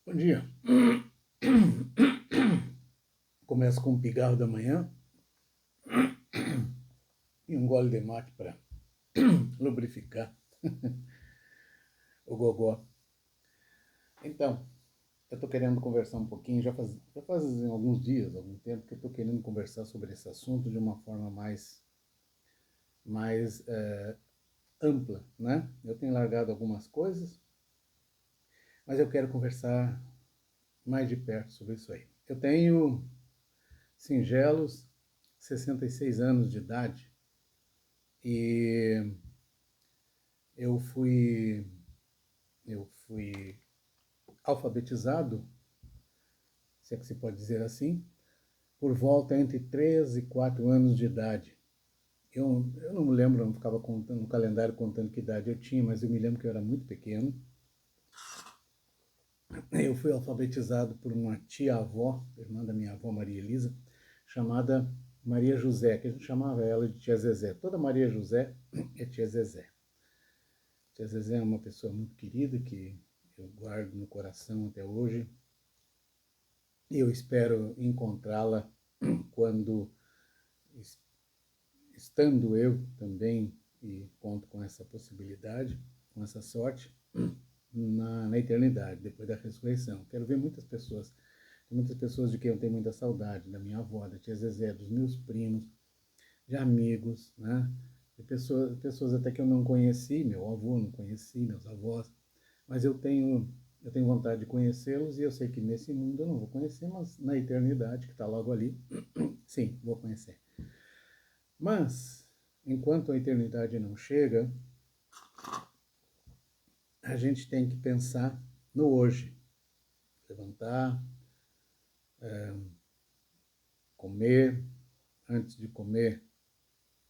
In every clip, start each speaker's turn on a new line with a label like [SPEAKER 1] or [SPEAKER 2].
[SPEAKER 1] Bom dia. Começo com um pigarro da manhã e um gole de mate para lubrificar o gogó. Então, eu estou querendo conversar um pouquinho, já faz alguns dias, algum tempo, que eu estou querendo conversar sobre esse assunto de uma forma mais ampla, né? Eu tenho largado algumas coisas, mas eu quero conversar mais de perto sobre isso aí. Eu tenho singelos 66 anos de idade e eu fui eu fui alfabetizado, se é que se pode dizer assim, por volta entre 3 e 4 anos de idade. Eu não me lembro, não ficava contando no calendário contando que idade eu tinha, mas eu me lembro que eu era muito pequeno. Eu fui alfabetizado por uma tia-avó, irmã da minha avó Maria Elisa, chamada Maria José, que a gente chamava ela de Tia Zezé. Toda Maria José é Tia Zezé. Tia Zezé é uma pessoa muito querida que eu guardo no coração até hoje. E eu espero encontrá-la quando, estando eu também, e conto com essa possibilidade, com essa sorte, na eternidade, depois da ressurreição. Quero ver muitas pessoas de quem eu tenho muita saudade, da minha avó, da tia Zezé, dos meus primos, de amigos, né? De pessoas até que eu não conheci, meu avô não conheci, meus avós, mas eu tenho vontade de conhecê-los e eu sei que nesse mundo eu não vou conhecer, mas na eternidade, que está logo ali, sim, vou conhecer. Mas, enquanto a eternidade não chega, a gente tem que pensar no hoje. Levantar, comer, antes de comer,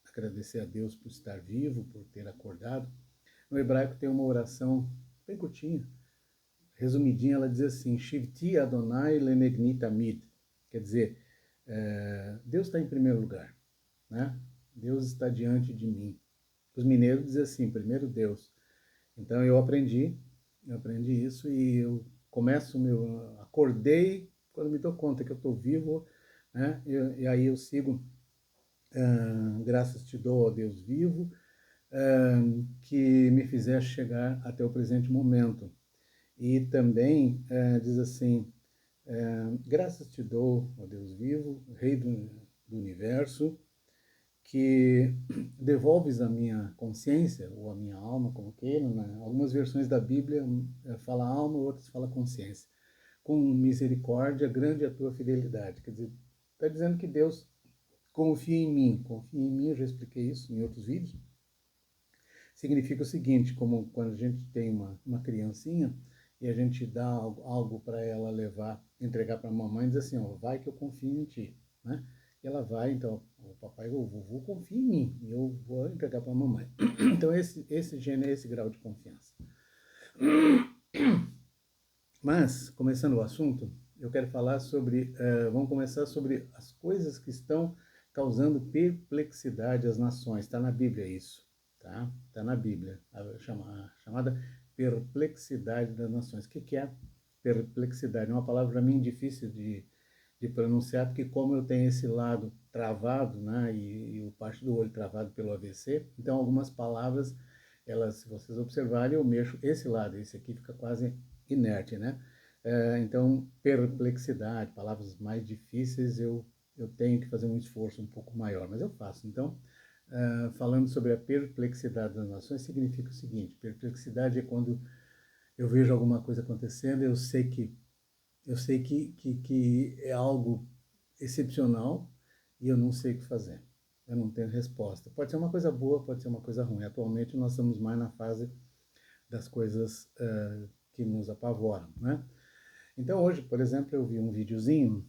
[SPEAKER 1] agradecer a Deus por estar vivo, por ter acordado. No hebraico tem uma oração bem curtinha, resumidinha, ela diz assim: Shivti Adonai lenegni tamid. Quer dizer, Deus está em primeiro lugar, né? Deus está diante de mim. Os mineiros dizem assim: primeiro Deus. Então eu aprendi isso e eu acordei quando me dou conta que eu estou vivo, né? E aí eu sigo, graças te dou, ó Deus vivo, que me fizeste chegar até o presente momento. E também diz assim: graças te dou, ó Deus vivo, Rei do universo, que devolves a minha consciência, ou a minha alma, como queiram, né? Algumas versões da Bíblia fala alma, outras fala consciência. Com misericórdia, grande é a tua fidelidade. Quer dizer, está dizendo que Deus confia em mim, eu já expliquei isso em outros vídeos. Significa o seguinte, como quando a gente tem uma criancinha e a gente dá algo para ela levar, entregar para a mamãe, diz assim, ó, vai que eu confio em ti, né? E ela vai, então, o papai, o vovô confia em mim, e eu vou entregar para a mamãe. Então, esse gênero, esse grau de confiança. Mas, começando o assunto, eu quero falar sobre, vamos começar sobre as coisas que estão causando perplexidade às nações. Está na Bíblia isso, tá? Está na Bíblia, a chamada perplexidade das nações. O que é perplexidade? É uma palavra para mim difícil de pronunciar, porque como eu tenho esse lado travado, né, e o parte do olho travado pelo AVC, então algumas palavras, elas, se vocês observarem, eu mexo esse lado, esse aqui fica quase inerte, né? Então, perplexidade, palavras mais difíceis, eu tenho que fazer um esforço um pouco maior, mas eu faço. Então, falando sobre a perplexidade das nações, significa o seguinte: perplexidade é quando eu vejo alguma coisa acontecendo, eu sei que é algo excepcional e eu não sei o que fazer. Eu não tenho resposta. Pode ser uma coisa boa, pode ser uma coisa ruim. Atualmente nós estamos mais na fase das coisas que nos apavoram, né? Então hoje, por exemplo, eu vi um videozinho,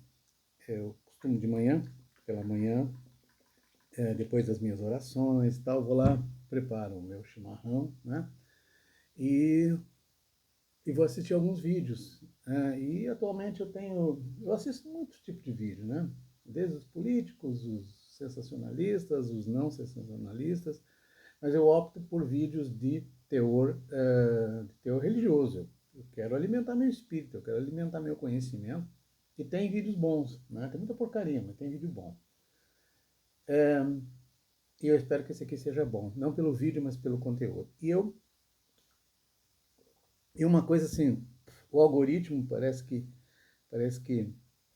[SPEAKER 1] eu costumo de manhã, pela manhã, depois das minhas orações e tal, vou lá, preparo o meu chimarrão, né? E, e vou assistir alguns vídeos. E atualmente eu assisto muitos tipos de vídeo, né? Desde os políticos, os sensacionalistas, os não sensacionalistas, mas eu opto por vídeos de teor religioso. Eu quero alimentar meu espírito, eu quero alimentar meu conhecimento. E tem vídeos bons, né? Tem muita porcaria, mas tem vídeo bom. E eu espero que esse aqui seja bom, não pelo vídeo, mas pelo conteúdo. E uma coisa assim, o algoritmo parece que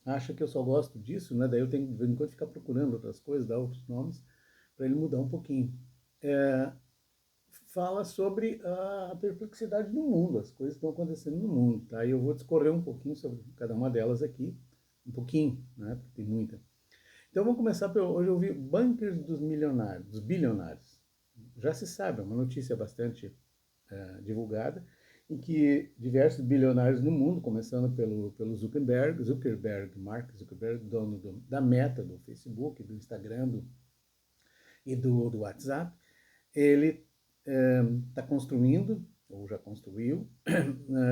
[SPEAKER 1] acha que eu só gosto disso, né? Daí eu tenho de vez em quando ficar procurando outras coisas, dar outros nomes, para ele mudar um pouquinho. Fala sobre a perplexidade do mundo, as coisas que estão acontecendo no mundo, tá? E eu vou discorrer um pouquinho sobre cada uma delas aqui, um pouquinho, né? Porque tem muita. Então vamos começar hoje eu vi bunkers dos milionários, dos bilionários. Já se sabe, é uma notícia bastante divulgada, em que diversos bilionários no mundo, começando pelo Mark Zuckerberg, dono da Meta, do Facebook, do Instagram e do WhatsApp, ele está construindo, ou já construiu,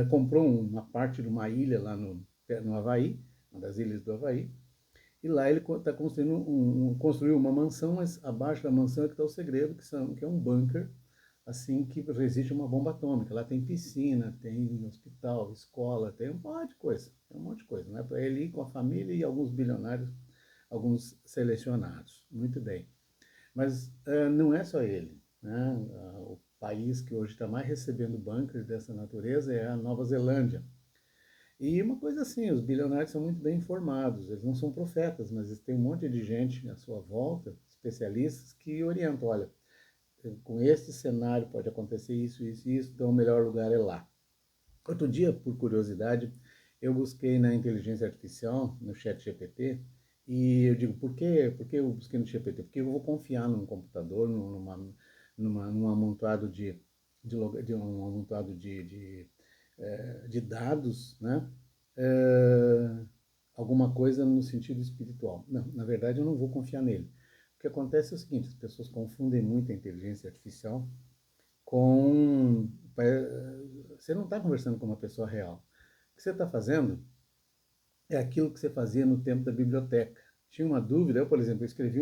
[SPEAKER 1] comprou uma parte de uma ilha lá no Havaí, uma das ilhas do Havaí, e lá ele está construiu uma mansão, mas abaixo da mansão é que está o segredo, que é um bunker, assim, que resiste uma bomba atômica. Lá tem piscina, tem hospital, escola, tem um monte de coisa. Tem um monte de coisa, né? Para ele ir com a família e alguns bilionários, alguns selecionados. Muito bem. Mas não é só ele, né? O país que hoje está mais recebendo bunkers dessa natureza é a Nova Zelândia. E uma coisa assim, os bilionários são muito bem informados, eles não são profetas, mas eles têm um monte de gente à sua volta, especialistas, que orientam, olha, com este cenário pode acontecer isso, isso e isso, então o melhor lugar é lá. Outro dia, por curiosidade, eu busquei na inteligência artificial, no chat GPT, e eu digo, por que eu busquei no GPT? Porque eu vou confiar num computador, num amontoado um amontoado de dados, né? Alguma coisa no sentido espiritual. Não, na verdade eu não vou confiar nele. O que acontece é o seguinte, as pessoas confundem muito a inteligência artificial com... Você não está conversando com uma pessoa real. O que você está fazendo é aquilo que você fazia no tempo da biblioteca. Tinha uma dúvida, eu, por exemplo, eu escrevi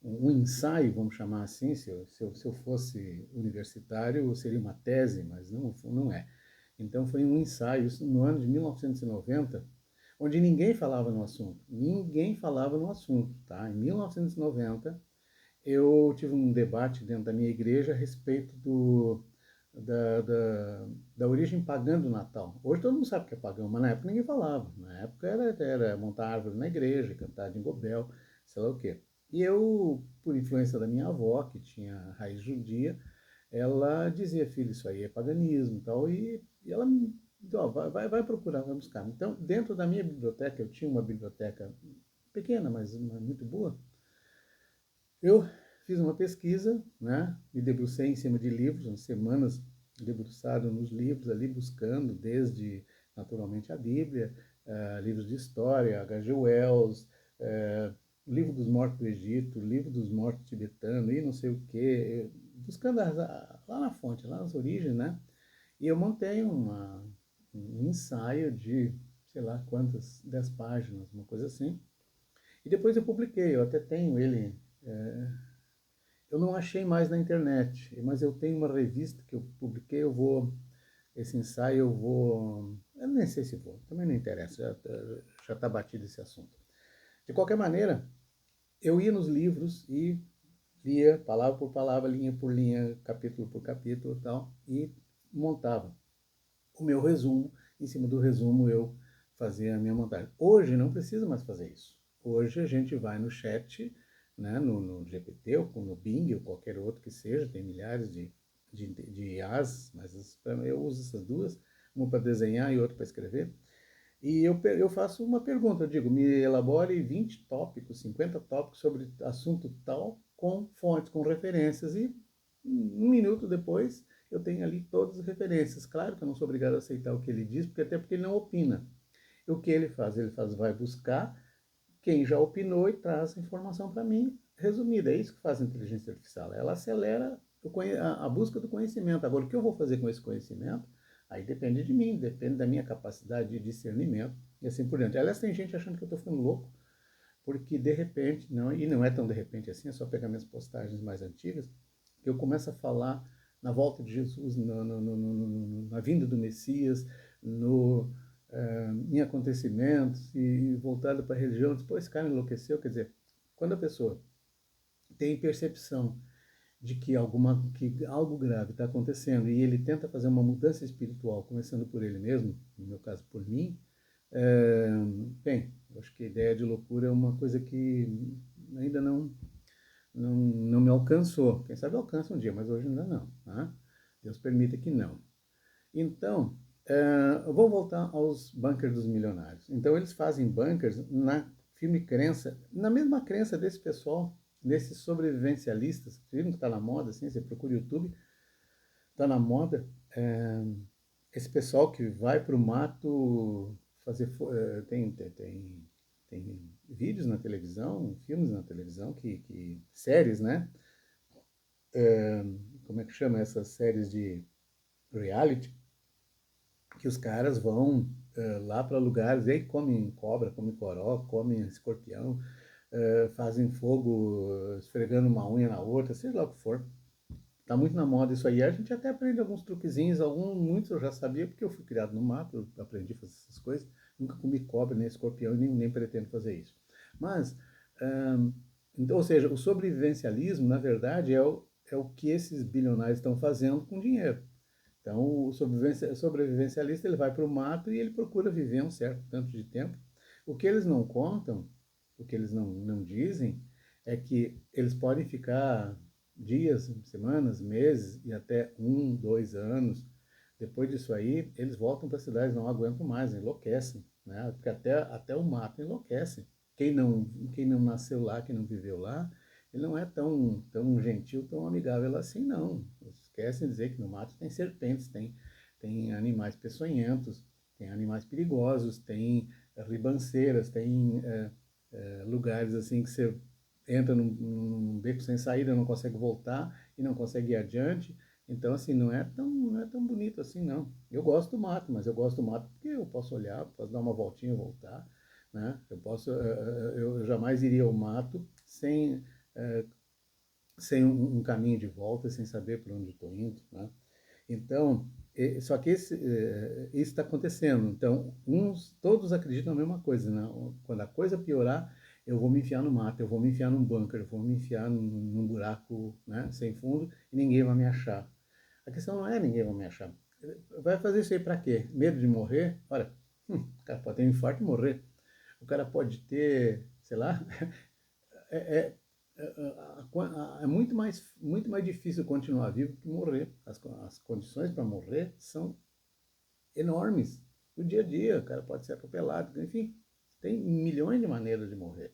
[SPEAKER 1] um ensaio, vamos chamar assim, se eu fosse universitário, seria uma tese, mas não é. Então foi um ensaio, isso no ano de 1990, onde ninguém falava no assunto. Ninguém falava no assunto, tá? Em 1990, eu tive um debate dentro da minha igreja a respeito da origem pagã do Natal. Hoje todo mundo sabe o que é pagão, mas na época ninguém falava. Na época era montar árvore na igreja, cantar Jingle Bell, sei lá o quê. E eu, por influência da minha avó, que tinha raiz judia, ela dizia, filho, isso aí é paganismo e tal, e ela me ó, vai procurar, vai buscar. Então, dentro da minha biblioteca, eu tinha uma biblioteca pequena, mas muito boa, eu fiz uma pesquisa, né? Me debrucei em cima de livros, umas semanas debruçado nos livros ali, buscando desde, naturalmente, a Bíblia, livros de história, H.G. Wells, Livro dos Mortos do Egito, Livro dos Mortos tibetano e não sei o quê, buscando lá na fonte, lá nas origens, né? E eu montei um ensaio de, sei lá quantas, 10 páginas, uma coisa assim. E depois eu publiquei, eu até tenho ele. Eu não achei mais na internet, mas eu tenho uma revista que eu publiquei, esse ensaio eu nem sei se vou, também não interessa, já está batido esse assunto. De qualquer maneira, eu ia nos livros e lia palavra por palavra, linha por linha, capítulo por capítulo e tal, e montava o meu resumo, em cima do resumo eu fazia a minha montagem. Hoje não precisa mais fazer isso. Hoje a gente vai no chat, né, no GPT ou no Bing ou qualquer outro que seja, tem milhares de IAs, mas eu uso essas duas, uma para desenhar e outra para escrever. E eu faço uma pergunta, eu digo, me elabore 20 tópicos, 50 tópicos sobre assunto tal, com fontes, com referências, e um minuto depois eu tenho ali todas as referências. Claro que eu não sou obrigado a aceitar o que ele diz, até porque ele não opina. E o que ele faz? Vai buscar quem já opinou e traz a informação para mim resumida. É isso que faz a inteligência artificial. Ela acelera a busca do conhecimento. Agora, o que eu vou fazer com esse conhecimento? Aí depende de mim, depende da minha capacidade de discernimento e assim por diante. Aliás, tem gente achando que eu estou ficando louco, porque de repente, e não é tão de repente assim, é só pegar minhas postagens mais antigas, que eu começo a falar na volta de Jesus, na vinda do Messias, no, em acontecimentos e voltado para a religião. Depois esse cara enlouqueceu. Quer dizer, quando a pessoa tem percepção de que algo grave está acontecendo e ele tenta fazer uma mudança espiritual, começando por ele mesmo, no meu caso por mim, é, bem, eu acho que a ideia de loucura é uma coisa que ainda não me alcançou. Quem sabe alcança um dia, mas hoje ainda não. Tá? Deus permita que não. Então, eu vou voltar aos bunkers dos milionários. Então, eles fazem bunkers na firme crença, na mesma crença desse pessoal, desses sobrevivencialistas. Vocês viram que está na moda, assim, você procura o YouTube, está na moda. Esse pessoal que vai para o mato fazer. Tem vídeos na televisão, filmes na televisão, séries, né? Como é que chama essas séries de reality? Que os caras vão lá para lugares e aí comem cobra, comem coró, comem escorpião, fazem fogo esfregando uma unha na outra, seja lá o que for. Tá muito na moda isso aí. A gente até aprende alguns truquezinhos, muitos eu já sabia, porque eu fui criado no mato, eu aprendi a fazer essas coisas. Nunca comi cobra, nem escorpião, nem pretendo fazer isso. Mas, então, ou seja, o sobrevivencialismo, na verdade, é o que esses bilionários estão fazendo com dinheiro. Então, o sobrevivencialista ele vai para o mato e ele procura viver um certo tanto de tempo. O que eles não contam, o que eles não dizem, é que eles podem ficar dias, semanas, meses e até 1, 2 anos. Depois disso aí, eles voltam para a cidade, não aguentam mais, enlouquecem, né? Porque até o mato enlouquece. Quem não nasceu lá, quem não viveu lá, ele não é tão gentil, tão amigável assim, não. Esquecem de dizer que no mato tem serpentes, tem animais peçonhentos, tem animais perigosos, tem ribanceiras, tem lugares assim que você entra num beco sem saída, não consegue voltar e não consegue ir adiante. Então, assim, não é tão bonito assim, não. Eu gosto do mato, mas eu gosto do mato porque eu posso olhar, posso dar uma voltinha e voltar, né? Eu jamais iria ao mato sem um caminho de volta, sem saber para onde estou indo, né? Então, só que isso está acontecendo. Então, todos acreditam na mesma coisa, né? Quando a coisa piorar, eu vou me enfiar no mato, eu vou me enfiar num bunker, eu vou me enfiar num buraco, né, sem fundo e ninguém vai me achar. A questão não é ninguém vai me achar. Vai fazer isso aí para quê? Medo de morrer? Olha, o cara pode ter um infarto e morrer. O cara pode ter, sei lá, é, é, é muito mais difícil continuar vivo que morrer. As condições para morrer são enormes. No dia a dia, o cara pode ser atropelado, enfim, tem milhões de maneiras de morrer.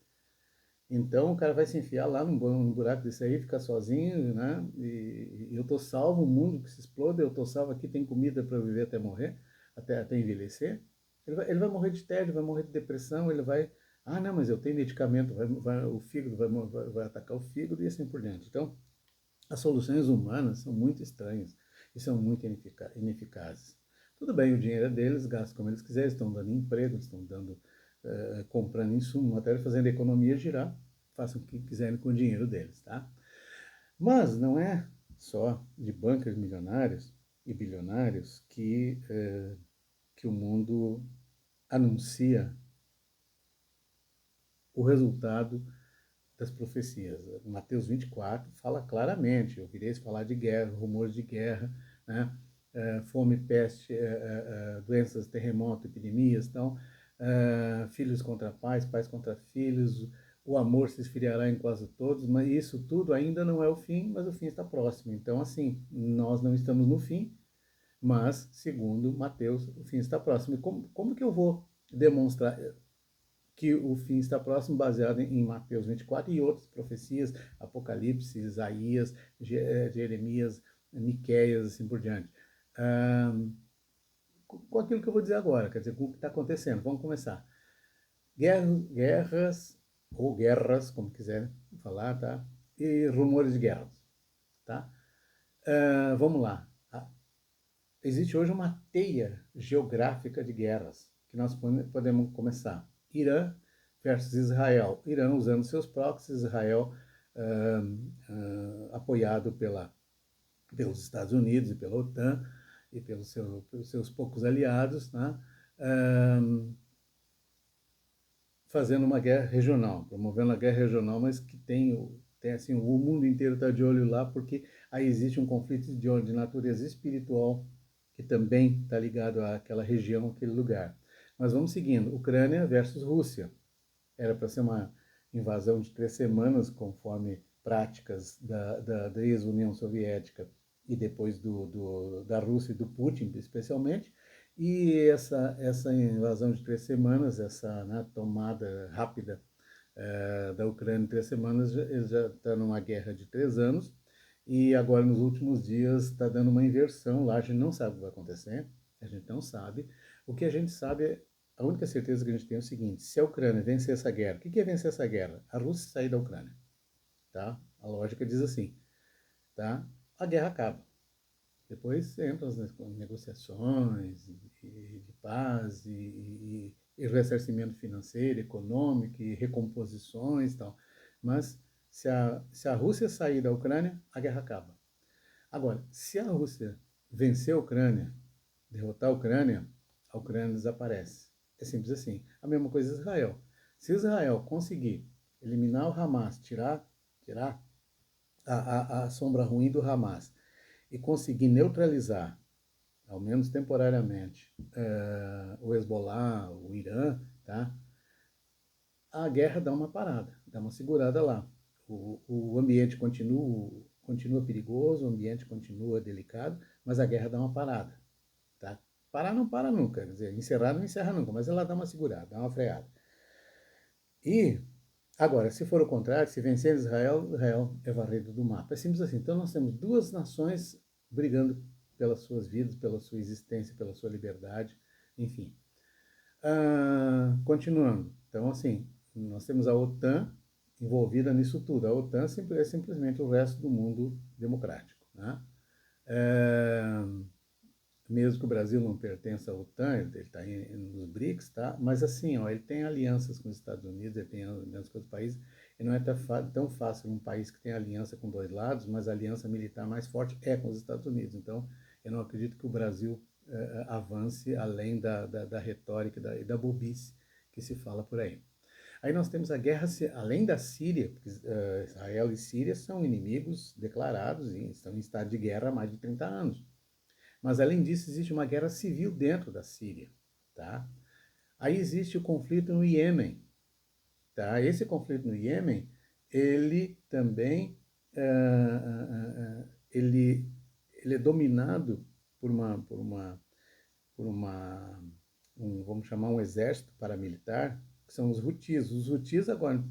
[SPEAKER 1] Então o cara vai se enfiar lá num buraco desse aí, ficar sozinho, né? E eu tô salvo, o mundo que se exploda, eu tô salvo aqui, tem comida para viver até morrer, até envelhecer. Ele vai morrer de tédio, vai morrer de depressão, ele vai. Ah, não, mas eu tenho medicamento, o fígado vai atacar o fígado e assim por diante. Então, as soluções humanas são muito estranhas e são muito ineficazes. Tudo bem, o dinheiro é deles, gastam como eles quiserem, estão dando emprego, estão comprando insumo, matéria, fazendo a economia girar, façam o que quiserem com o dinheiro deles, tá? Mas não é só de bancos milionários e bilionários que o mundo anuncia o resultado das profecias. Mateus 24 fala claramente, ouvireis falar de guerra, rumores de guerra, né? Fome, peste, doenças, terremoto, epidemias, então, filhos contra pais, pais contra filhos, o amor se esfriará em quase todos, mas isso tudo ainda não é o fim, mas o fim está próximo. Então, assim, nós não estamos no fim, mas, segundo Mateus, o fim está próximo. E como que eu vou demonstrar que o fim está próximo, baseado em Mateus 24 e outras profecias, Apocalipse, Isaías, Jeremias, Miqueias, assim por diante. Com aquilo que eu vou dizer agora, quer dizer, com o que está acontecendo. Vamos começar. Guerras, ou guerras, como quiser falar, tá? E rumores de guerras, tá? Vamos lá. Existe hoje uma teia geográfica de guerras que nós podemos começar. Irã versus Israel. Irã usando seus proxies, Israel apoiado pelos Estados Unidos e pela OTAN e pelos seus poucos aliados, né? um, fazendo uma guerra regional, promovendo a guerra regional, mas que tem assim, o mundo inteiro está de olho lá, porque aí existe um conflito de natureza espiritual que também está ligado àquela região, àquele lugar. Mas vamos seguindo, Ucrânia versus Rússia. Era para ser uma invasão de 3 semanas, conforme práticas da ex-União Soviética e depois da Rússia e do Putin, especialmente. E essa invasão de 3 semanas, essa, né, tomada rápida da Ucrânia em 3 semanas, eles já estão numa guerra de 3 anos. E agora, nos últimos dias, está dando uma inversão lá. A gente não sabe o que vai acontecer, a gente não sabe. O que a gente sabe é, a única certeza que a gente tem é o seguinte: se a Ucrânia vencer essa guerra, o que é vencer essa guerra? A Rússia sair da Ucrânia, tá? A lógica diz assim, tá? A guerra acaba. Depois entram as negociações de paz e ressarcimento financeiro, econômico, e recomposições e tal. Mas se a Rússia sair da Ucrânia, a guerra acaba. Agora, se a Rússia vencer a Ucrânia, derrotar a Ucrânia desaparece. É simples assim. A mesma coisa Israel. Se Israel conseguir eliminar o Hamas, tirar a sombra ruim do Hamas e conseguir neutralizar, ao menos temporariamente, o Hezbollah, o Irã, tá? A guerra dá uma parada, dá uma segurada lá. O ambiente continua perigoso, o ambiente continua delicado, mas a guerra dá uma parada. Tá? Parar não para nunca, quer dizer, encerrar não encerra nunca, mas ela dá uma segurada, dá uma freada. E, agora, se for o contrário, se vencer Israel, Israel é varrido do mapa. É simples assim. Então nós temos duas nações brigando pelas suas vidas, pela sua existência, pela sua liberdade, enfim. Continuando. Então, assim, nós temos a OTAN envolvida nisso tudo. A OTAN é simplesmente o resto do mundo democrático. Né? Mesmo que o Brasil não pertença à OTAN, ele está nos BRICS, tá? Mas assim, ó, ele tem alianças com os Estados Unidos, ele tem alianças com outros países, e não é tão fácil um país que tem aliança com dois lados, mas a aliança militar mais forte é com os Estados Unidos. Então, eu não acredito que o Brasil avance além da retórica e da bobice que se fala por aí. Aí nós temos a guerra, além da Síria, porque Israel e Síria são inimigos declarados e estão em estado de guerra há mais de 30 anos. Mas, além disso, existe uma guerra civil dentro da Síria. Tá? Aí existe o conflito no Iêmen. Tá? Esse conflito no Iêmen, ele também ele é dominado vamos chamar um exército paramilitar, que são os Houthis. Os Houthis agora,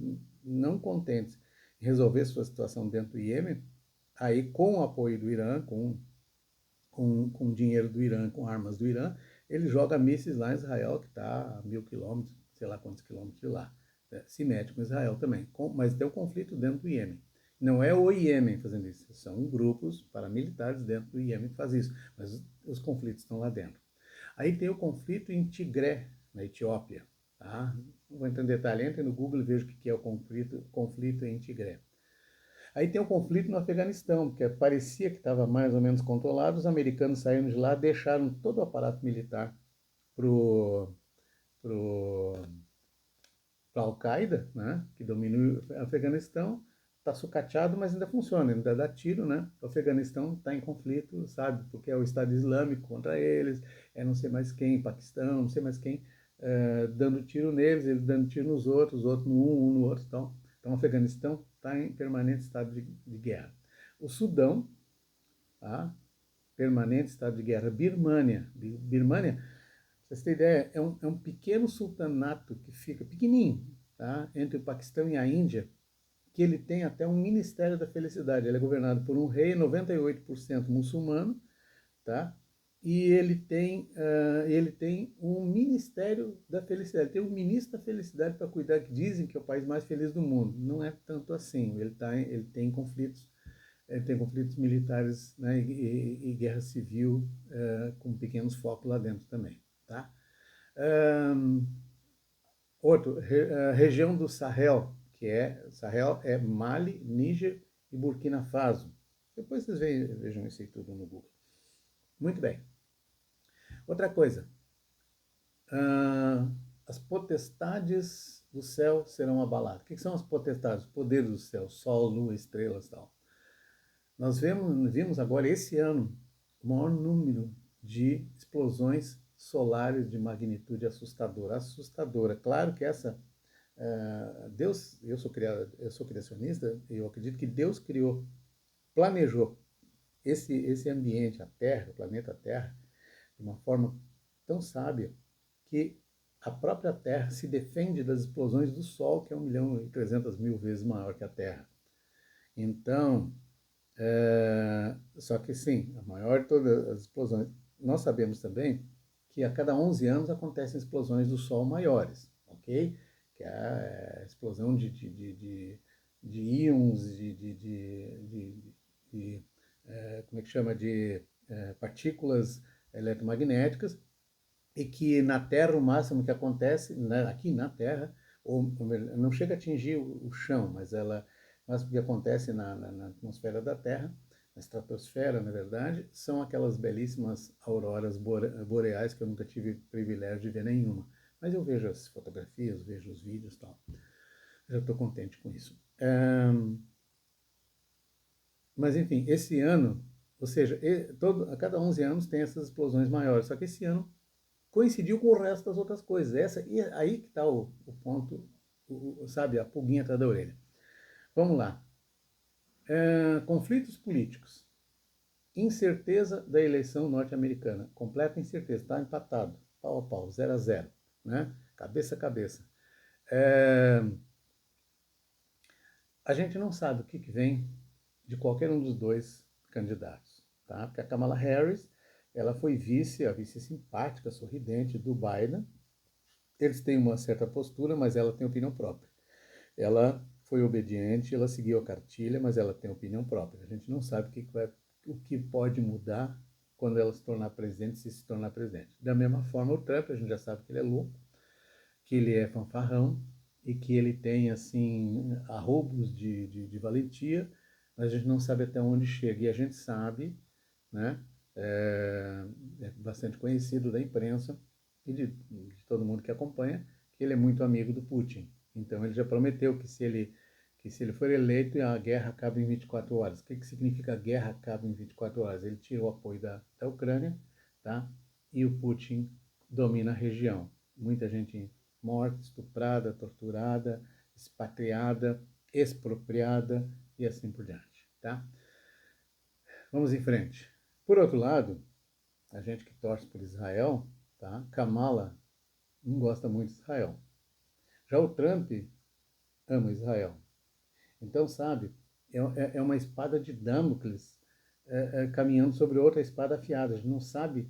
[SPEAKER 1] não contentes em resolver sua situação dentro do Iêmen, aí com o apoio do Irã, com dinheiro do Irã, com armas do Irã, ele joga mísseis lá em Israel, que está a 1.000 quilômetros, sei lá quantos quilômetros de lá. Se mete com Israel também. Mas tem um conflito dentro do Iêmen. Não é o Iêmen fazendo isso, são grupos paramilitares dentro do Iêmen que fazem isso, mas os conflitos estão lá dentro. Aí tem o conflito em Tigré, na Etiópia. Tá? Não vou entrar em detalhe, entre no Google e veja o que é o conflito em Tigré. Aí tem o conflito no Afeganistão, porque parecia que estava mais ou menos controlado, os americanos saíram de lá, deixaram todo o aparato militar para a Al-Qaeda, né, que domina o Afeganistão, está sucateado, mas ainda funciona, ainda dá tiro, né? O Afeganistão está em conflito, sabe? Porque é o Estado Islâmico contra eles, é não sei mais quem, Paquistão, não sei mais quem, dando tiro neles, eles dando tiro nos outros, outro no um no outro, então o Afeganistão está em permanente estado de guerra. O Sudão, tá? Permanente estado de guerra. Birmânia, pra vocês terem ideia, é um pequeno sultanato que fica pequenininho, tá? Entre o Paquistão e a Índia, que ele tem até um Ministério da Felicidade. Ele é governado por um rei 98% muçulmano, tá? E ele tem um Ministério da Felicidade, tem um ministro da Felicidade para cuidar, que dizem que é o país mais feliz do mundo. Não é tanto assim, ele tem conflitos militares, né, e guerra civil com pequenos focos lá dentro também. Tá? Região do Sahel, Sahel é Mali, Níger e Burkina Faso. Depois vocês vejam isso aí tudo no Google. Muito bem. Outra coisa, as potestades do céu serão abaladas. O que são as potestades? Os poderes do céu, sol, lua, estrelas e tal. Nós vimos agora, esse ano, o maior número de explosões solares de magnitude assustadora. Assustadora. Claro que essa... Deus, eu sou criacionista, e eu acredito que Deus planejou esse ambiente, a Terra, o planeta Terra, de uma forma tão sábia que a própria Terra se defende das explosões do Sol, que é 1.300.000 vezes maior que a Terra. Então, só que sim, a maior de todas as explosões. Nós sabemos também que a cada 11 anos acontecem explosões do Sol maiores, ok? Que é a explosão de íons, como é que chama, de partículas eletromagnéticas, e que na Terra o máximo que acontece, né, aqui na Terra, não chega a atingir o chão, mas o máximo que acontece na atmosfera da Terra, na estratosfera, na verdade, são aquelas belíssimas auroras boreais que eu nunca tive privilégio de ver nenhuma. Mas eu vejo as fotografias, vejo os vídeos e tal. Já estou contente com isso. Mas, enfim, esse ano, ou seja, a cada 11 anos tem essas explosões maiores, só que esse ano coincidiu com o resto das outras coisas. E aí que está o ponto, sabe, a pulguinha atrás da orelha. Vamos lá. Conflitos políticos. Incerteza da eleição norte-americana. Completa incerteza. Está empatado. Pau a pau. 0-0. Né? Cabeça a cabeça. A gente não sabe o que vem de qualquer um dos dois candidatos. Tá? Porque a Kamala Harris, ela foi a vice simpática, sorridente do Biden. Eles têm uma certa postura, mas ela tem opinião própria. Ela foi obediente, ela seguiu a cartilha, mas ela tem opinião própria. A gente não sabe o que pode mudar quando ela se tornar presidente, se tornar presidente. Da mesma forma, o Trump, a gente já sabe que ele é louco, que ele é fanfarrão e que ele tem, assim, arroubos de valentia, mas a gente não sabe até onde chega. E a gente sabe, né, é bastante conhecido da imprensa e de todo mundo que acompanha, que ele é muito amigo do Putin. Então ele já prometeu que se ele for eleito, a guerra acaba em 24 horas. O que significa a guerra acaba em 24 horas? Ele tira o apoio da Ucrânia, tá? E o Putin domina a região. Muita gente morta, estuprada, torturada, expatriada, expropriada e assim por diante, tá? Vamos em frente. Por outro lado, a gente que torce por Israel, tá? Kamala não gosta muito de Israel. Já o Trump ama Israel. Então, sabe, é uma espada de Damocles caminhando sobre outra espada afiada. A gente não sabe,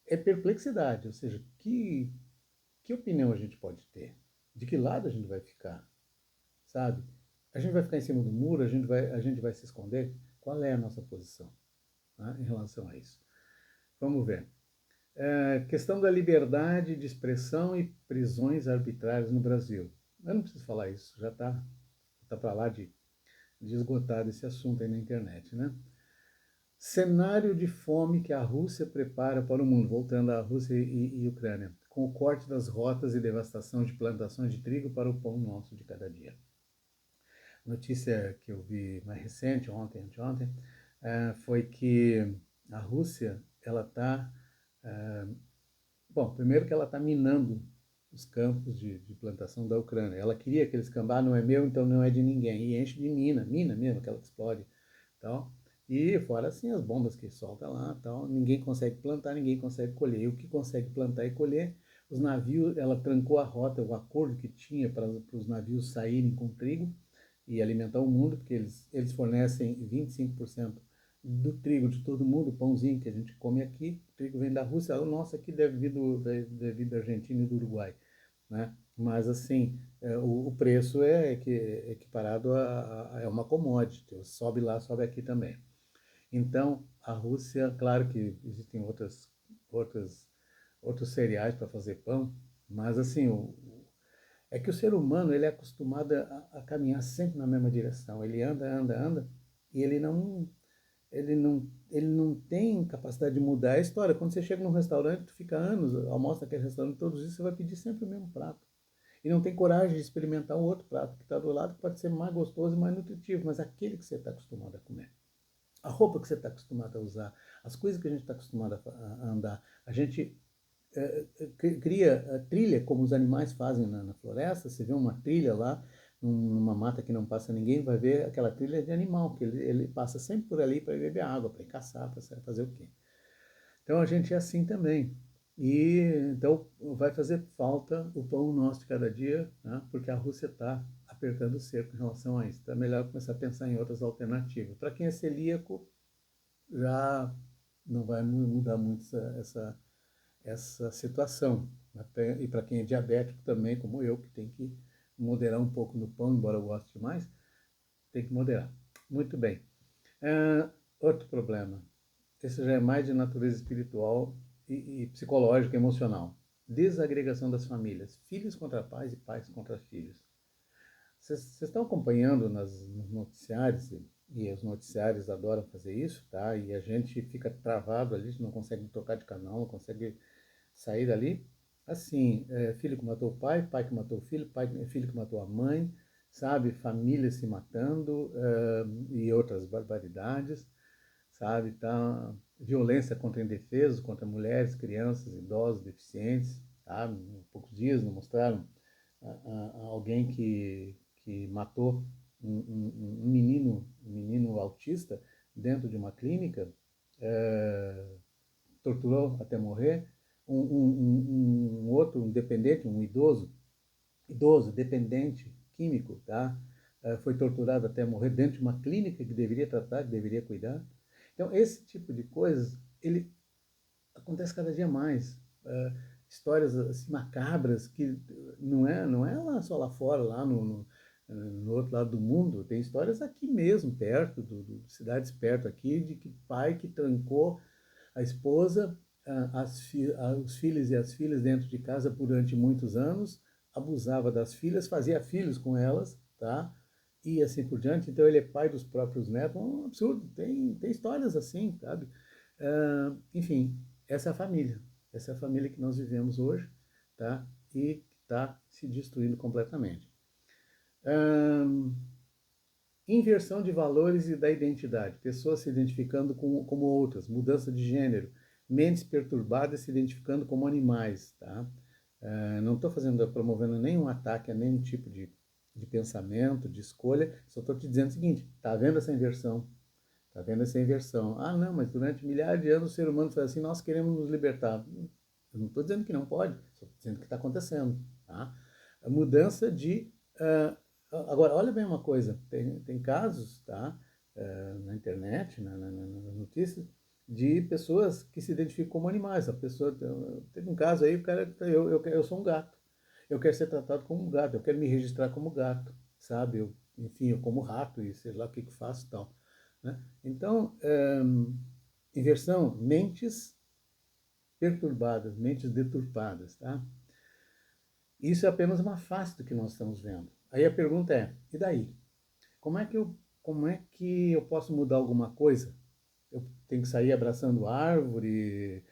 [SPEAKER 1] é perplexidade, ou seja, que opinião a gente pode ter? De que lado a gente vai ficar? Sabe? A gente vai ficar em cima do muro, a gente vai se esconder? Qual é a nossa posição, né, em relação a isso? Vamos ver. Questão da liberdade de expressão e prisões arbitrárias no Brasil. Eu não preciso falar isso, já está para lá de esgotar esse assunto aí na internet, né? Cenário de fome que a Rússia prepara para o mundo, voltando à Rússia e Ucrânia, com o corte das rotas e devastação de plantações de trigo para o pão nosso de cada dia. Notícia que eu vi mais recente, anteontem, foi que a Rússia, ela está... bom, primeiro que ela está minando os campos de plantação da Ucrânia. Ela queria aqueles campos, não é meu, então não é de ninguém. E enche de mina mesmo, aquela que explode. Tal. E fora assim as bombas que solta lá, tal, ninguém consegue plantar, ninguém consegue colher. E o que consegue plantar e colher, os navios, ela trancou a rota, o acordo que tinha para os navios saírem com trigo e alimentar o mundo, porque eles fornecem 25% do trigo de todo mundo, o pãozinho que a gente come aqui, o trigo vem da Rússia, o nosso aqui deve vir da Argentina e do Uruguai, né? Mas assim, o preço é equiparado a uma commodity, sobe lá, sobe aqui também. Então, a Rússia, claro que existem outros cereais para fazer pão, mas assim, é que o ser humano ele é acostumado a caminhar sempre na mesma direção. Ele anda, anda, anda, E ele não tem capacidade de mudar a história. Quando você chega num restaurante, tu fica anos, almoça naquele restaurante todos os dias, você vai pedir sempre o mesmo prato. E não tem coragem de experimentar o outro prato que está do lado, que pode ser mais gostoso e mais nutritivo, mas aquele que você está acostumado a comer. A roupa que você está acostumado a usar, as coisas que a gente está acostumado a andar. A gente cria trilha, como os animais fazem na floresta. Você vê uma trilha lá, numa mata que não passa ninguém, vai ver aquela trilha de animal, que ele passa sempre por ali para beber água, para ir caçar, para fazer o quê. Então a gente é assim também. E então vai fazer falta o pão nosso de cada dia, né? Porque a Rússia está apertando o cerco em relação a isso. Então é melhor começar a pensar em outras alternativas. Para quem é celíaco, já não vai mudar muito essa situação. E para quem é diabético também, como eu, que tem que moderar um pouco no pão, embora eu goste mais, tem que moderar. Muito bem. Outro problema. Esse já é mais de natureza espiritual e psicológica, emocional. Desagregação das famílias. Filhos contra pais e pais contra filhos. Vocês estão acompanhando nos noticiários, e os noticiários adoram fazer isso, tá? E a gente fica travado ali, não consegue trocar de canal, não consegue sair dali. Assim, filho que matou o pai, pai que matou o filho, filho que matou a mãe, sabe? Família se matando, e outras barbaridades, sabe? Tá? Violência contra indefesos, contra mulheres, crianças, idosos, deficientes, tá? Há poucos dias não mostraram alguém que matou um menino autista dentro de uma clínica, torturou até morrer. Um outro, um dependente, um idoso, dependente químico, tá? Foi torturado até morrer dentro de uma clínica que deveria tratar, que deveria cuidar. Então, esse tipo de coisas, ele acontece cada dia mais. Histórias assim, macabras que não é só lá fora, lá no outro lado do mundo. Tem histórias aqui mesmo, perto, cidades perto aqui, de que pai que trancou a esposa, os filhos e as filhas dentro de casa durante muitos anos, abusava das filhas, fazia filhos com elas, tá? E assim por diante. Então ele é pai dos próprios netos, um absurdo. Tem histórias assim, sabe? Enfim, essa é a família. Essa é a família que nós vivemos hoje, tá? E está se destruindo completamente. Inversão de valores e da identidade. Pessoas se identificando como outras, mudança de gênero, mentes perturbadas se identificando como animais, tá? Não estou promovendo nenhum ataque a nenhum tipo de pensamento, de escolha, só estou te dizendo o seguinte: está vendo essa inversão? Está vendo essa inversão? Ah, não, mas durante milhares de anos o ser humano foi assim, nós queremos nos libertar. Eu não estou dizendo que não pode, só estou dizendo que está acontecendo, tá? A mudança de agora, olha bem uma coisa, tem casos, tá, na internet, nas notícias, de pessoas que se identificam como animais. A pessoa, teve um caso aí, o cara, eu sou um gato, eu quero ser tratado como um gato, eu quero me registrar como gato, sabe? Enfim, eu como rato e sei lá o que que faço e tal, né? Então, inversão, mentes perturbadas, mentes deturpadas, tá? Isso é apenas uma face do que nós estamos vendo. Aí a pergunta é, e daí? Como é que eu posso mudar alguma coisa? Eu tenho que sair abraçando árvore,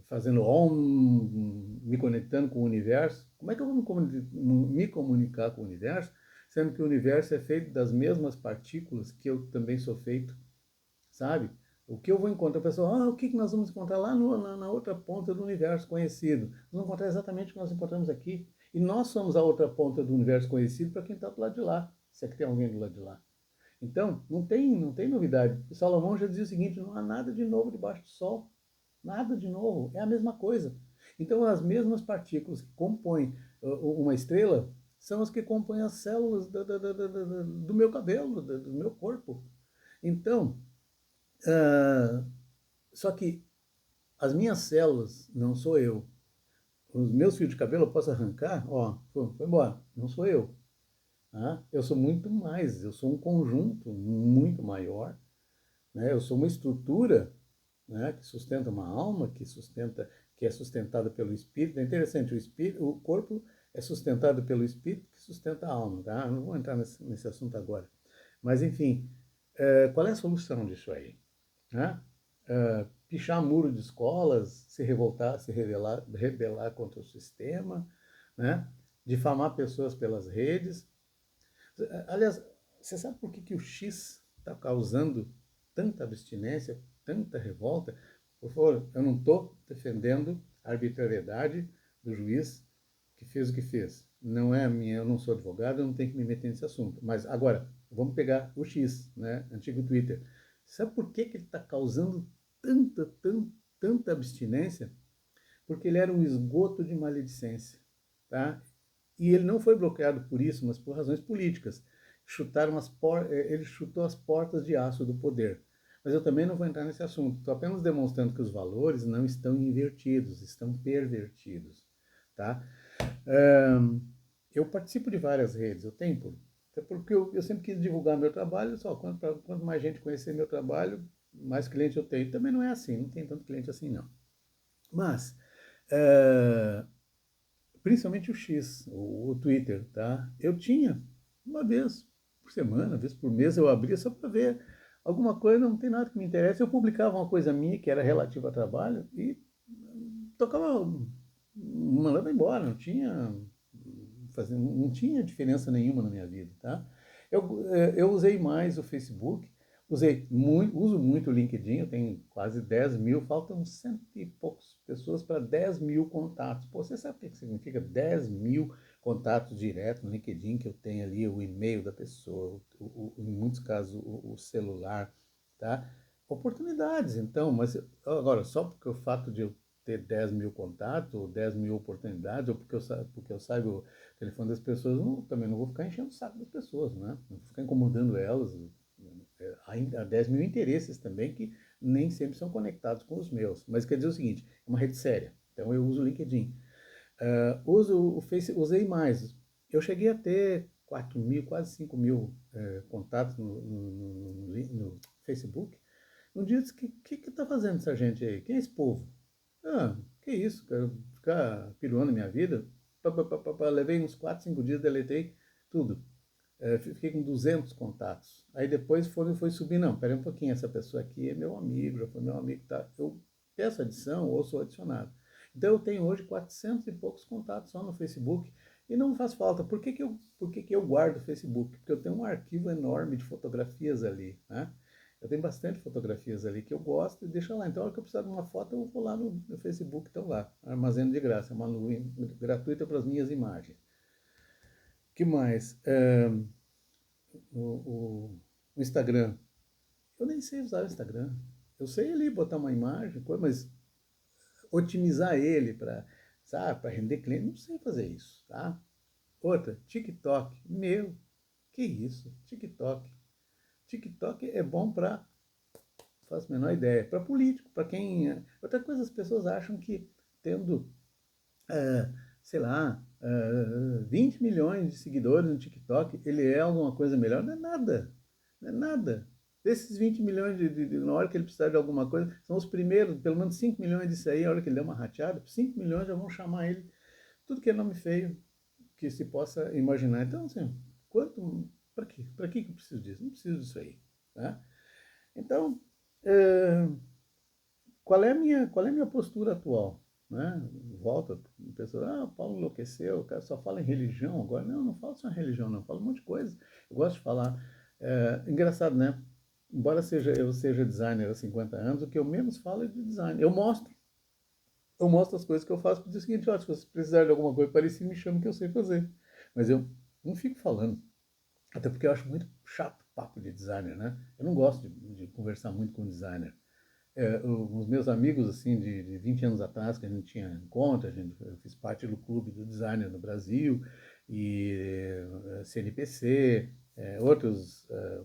[SPEAKER 1] fazendo om, me conectando com o universo? Como é que eu vou me comunicar com o universo, sendo que o universo é feito das mesmas partículas que eu também sou feito, sabe? O que eu vou encontrar? O pessoal, o que nós vamos encontrar lá na outra ponta do universo conhecido? Nós vamos encontrar exatamente o que nós encontramos aqui. E nós somos a outra ponta do universo conhecido para quem está do lado de lá, se é que tem alguém do lado de lá. Então, não tem novidade. O Salomão já dizia o seguinte: não há nada de novo debaixo do sol. Nada de novo. É a mesma coisa. Então, as mesmas partículas que compõem uma estrela são as que compõem as células do meu cabelo, do meu corpo. Então, só que as minhas células não sou eu. Os meus fios de cabelo eu posso arrancar, ó, foi embora. Não sou eu. Eu sou muito mais, eu sou um conjunto muito maior, né? Eu sou uma estrutura, né, que sustenta uma alma, que é sustentada pelo espírito. É interessante, o corpo é sustentado pelo espírito que sustenta a alma, tá? Eu não vou entrar nesse assunto agora. Mas enfim, Qual é a solução disso aí? Né? Pichar muro de escolas, se revoltar, rebelar contra o sistema, né? Difamar pessoas pelas redes. Aliás, você sabe por que o X está causando tanta abstinência, tanta revolta? Por favor, eu não estou defendendo a arbitrariedade do juiz que fez o que fez. Não é a minha, eu não sou advogado, eu não tenho que me meter nesse assunto. Mas agora, vamos pegar o X, né, antigo Twitter. Sabe por que ele está causando tanta abstinência? Porque ele era um esgoto de maledicência, tá? E ele não foi bloqueado por isso, mas por razões políticas. Ele chutou as portas de aço do poder. Mas eu também não vou entrar nesse assunto. Estou apenas demonstrando que os valores não estão invertidos, estão pervertidos, tá? Eu participo de várias redes, eu tenho até porque eu sempre quis divulgar meu trabalho, só quanto mais gente conhecer meu trabalho, mais cliente eu tenho. Também não é assim, não tem tanto cliente assim não. Mas, é, principalmente o X, o Twitter, tá? Eu tinha uma vez por semana, uma vez por mês eu abria só para ver alguma coisa, não tem nada que me interesse. Eu publicava uma coisa minha que era relativa ao trabalho e tocava, mandava embora, não tinha diferença nenhuma na minha vida, tá? Eu usei mais o Facebook, uso muito o LinkedIn, eu tenho quase 10 mil, faltam cento e poucos pessoas para 10 mil contatos. Pô, você sabe o que significa 10 mil contatos diretos no LinkedIn, que eu tenho ali o e-mail da pessoa, em muitos casos o celular, tá? Oportunidades, então, mas agora, só porque o fato de eu ter 10 mil contatos, ou 10 mil oportunidades, ou porque eu saiba o telefone das pessoas, também não vou ficar enchendo o saco das pessoas, né? Não vou ficar incomodando elas. Há 10 mil interesses também que nem sempre são conectados com os meus. Mas quer dizer o seguinte, é uma rede séria. Então eu uso o LinkedIn. Uso o Face, usei mais. Eu cheguei a ter 4 mil, quase 5 mil contatos no Facebook. Um dia eu disse, que tá fazendo essa gente aí? Quem é esse povo? Que isso, quero ficar piruando a minha vida? Levei uns 4, 5 dias, deletei tudo. Fiquei com 200 contatos. Aí depois foi subir, não, peraí um pouquinho, essa pessoa aqui é meu amigo, já foi meu amigo, tá? Eu peço adição ou sou adicionado. Então eu tenho hoje 400 e poucos contatos só no Facebook e não faz falta. Por que que eu guardo o Facebook? Porque eu tenho um arquivo enorme de fotografias ali, né? Eu tenho bastante fotografias ali que eu gosto e deixo lá. Então, a hora que eu precisar de uma foto, eu vou lá no Facebook, estão lá. Armazeno de graça, é uma nuvem gratuita para as minhas imagens. Que mais? O Instagram. Eu nem sei usar o Instagram. Eu sei ali botar uma imagem, mas otimizar ele para, sabe, para render cliente, não sei fazer isso, tá? Outra, TikTok. Meu, que isso? TikTok. TikTok é bom para, faço a menor ideia, para político, para quem. Outra coisa, as pessoas acham que tendo, é, sei lá, 20 milhões de seguidores no TikTok, ele é alguma coisa melhor. Não é nada. Não é nada. Desses 20 milhões, na hora que ele precisar de alguma coisa, são os primeiros, pelo menos 5 milhões disso aí, a hora que ele der uma rateada, 5 milhões já vão chamar ele. Tudo que é nome feio que se possa imaginar. Então, assim, para quê? Para que eu preciso disso? Não preciso disso aí. Tá? Então, é, qual é a minha postura atual? Né? Volta, a pessoa, Paulo enlouqueceu, o cara só fala em religião agora. Não, não falo só em religião, não, falo um monte de coisa. Eu gosto de falar. Engraçado, né? Embora eu seja designer há 50 anos, o que eu menos falo é de design. Eu mostro as coisas que eu faço para dizer o seguinte, se você precisar de alguma coisa parecida, me chame que eu sei fazer. Mas eu não fico falando. Até porque eu acho muito chato papo de designer, né? Eu não gosto de conversar muito com designer. Os meus amigos, assim, de 20 anos atrás, que a gente tinha encontro, eu fiz parte do clube do designer no Brasil, e CNPC,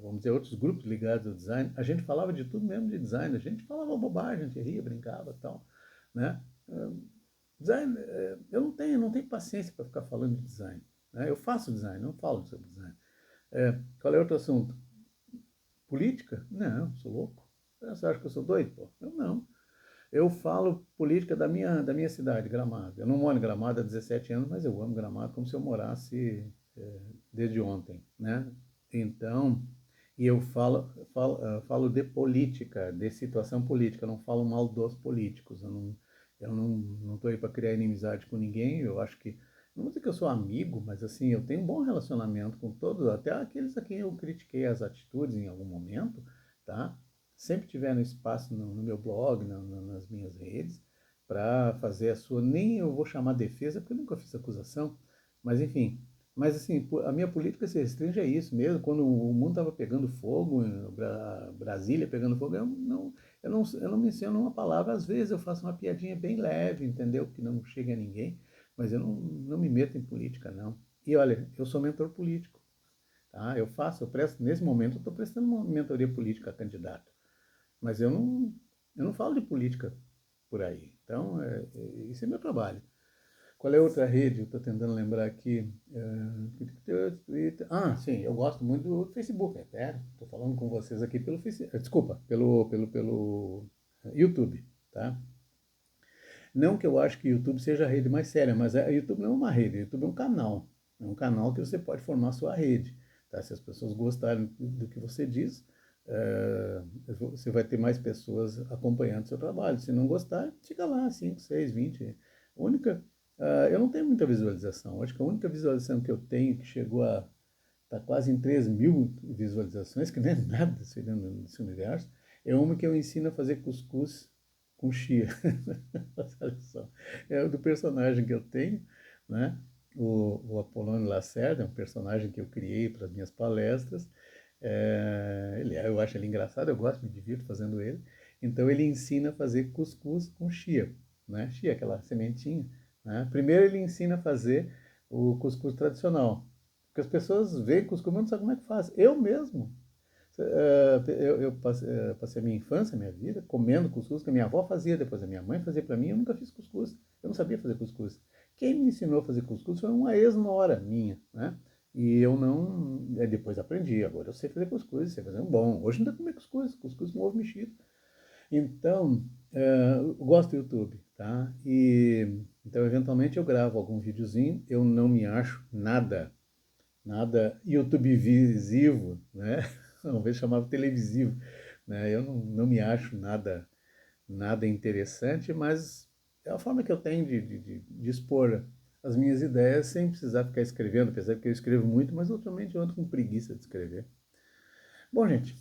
[SPEAKER 1] vamos dizer, outros grupos ligados ao design, a gente falava de tudo mesmo de design, a gente falava bobagem, a gente ria, brincava e tal, né? Design, eu não tenho paciência para ficar falando de design, né? Eu faço design, não falo sobre design. Qual é outro assunto? Política? Não, sou louco. Você acha que eu sou doido? Pô? Eu não. Eu falo política da minha cidade, Gramado. Eu não moro em Gramado há 17 anos, mas eu amo Gramado como se eu morasse desde ontem, né? Então, E eu falo de política, de situação política, eu não falo mal dos políticos. Eu não estou aí para criar inimizade com ninguém. Eu acho que, não vou dizer que eu sou amigo, mas assim, eu tenho um bom relacionamento com todos, até aqueles a quem eu critiquei as atitudes em algum momento, tá? Sempre tiveram espaço no meu blog, nas minhas redes, para fazer a sua, nem eu vou chamar defesa, porque eu nunca fiz acusação, mas enfim, mas assim, a minha política se restringe a isso mesmo. Quando o mundo estava pegando fogo, Brasília pegando fogo, eu não menciono uma palavra. Às vezes eu faço uma piadinha bem leve, entendeu? Que não chega a ninguém, mas eu não me meto em política, não. E olha, eu sou mentor político, tá? Eu presto, nesse momento eu estou prestando uma mentoria política a candidato, mas eu não falo de política por aí. Então, isso é meu trabalho. Qual é outra rede? Eu estou tentando lembrar aqui. Sim, eu gosto muito do Facebook. Estou falando com vocês aqui pelo Facebook. Desculpa, pelo YouTube, tá? Não que eu acho que o YouTube seja a rede mais séria, mas o YouTube não é uma rede, o YouTube é um canal. É um canal que você pode formar a sua rede. Tá? Se as pessoas gostarem do que você diz, eh, você vai ter mais pessoas acompanhando o seu trabalho. Se não gostar, fica lá, 5, 6, 20. Eu não tenho muita visualização. Acho que a única visualização que eu tenho, que chegou a tá quase em 3.000 visualizações, que não é nada assim, dentro desse universo, é uma que eu ensino a fazer cuscuz com chia. Olha só. É o do personagem que eu tenho, né? O Apolônio Lacerda, é um personagem que eu criei para as minhas palestras. Eu acho ele engraçado, eu gosto, me divirto fazendo ele. Então ele ensina a fazer cuscuz com chia, né? Chia, aquela sementinha, né? Primeiro ele ensina a fazer o cuscuz tradicional, porque as pessoas veem cuscuz, mas não sabem como é que faz. Eu mesmo, eu passei a minha infância, a minha vida, comendo cuscuz que a minha avó fazia, depois a minha mãe fazia para mim, eu nunca fiz cuscuz, eu não sabia fazer cuscuz. Quem me ensinou a fazer cuscuz foi uma ex-nora minha, né? E eu não, depois aprendi, agora eu sei fazer cuscuz, sei fazer um bom. Hoje ainda comer cuscuz com ovo mexido. Então, eu gosto do YouTube, tá? Então, eventualmente eu gravo algum videozinho, eu não me acho nada YouTube visivo, né? Talvez chamava televisivo, né? Eu não me acho nada interessante, mas é a forma que eu tenho de expor as minhas ideias sem precisar ficar escrevendo, apesar que eu escrevo muito, mas ultimamente eu ando com preguiça de escrever. Bom, gente,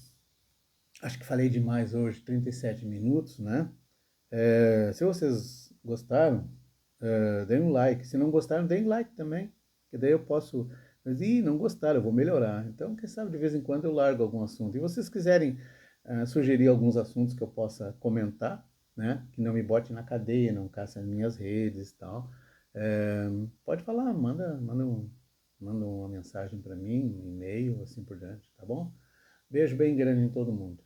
[SPEAKER 1] acho que falei demais hoje, 37 minutos, né? Se vocês gostaram, deem um like. Se não gostaram, deem like também. Que daí eu posso. Mas, não gostaram, eu vou melhorar. Então, quem sabe de vez em quando eu largo algum assunto. E vocês quiserem sugerir alguns assuntos que eu possa comentar, né? Que não me bote na cadeia, não caça as minhas redes e tal. Pode falar, manda uma mensagem para mim, um e-mail, assim por diante, tá bom? Beijo bem grande em todo mundo.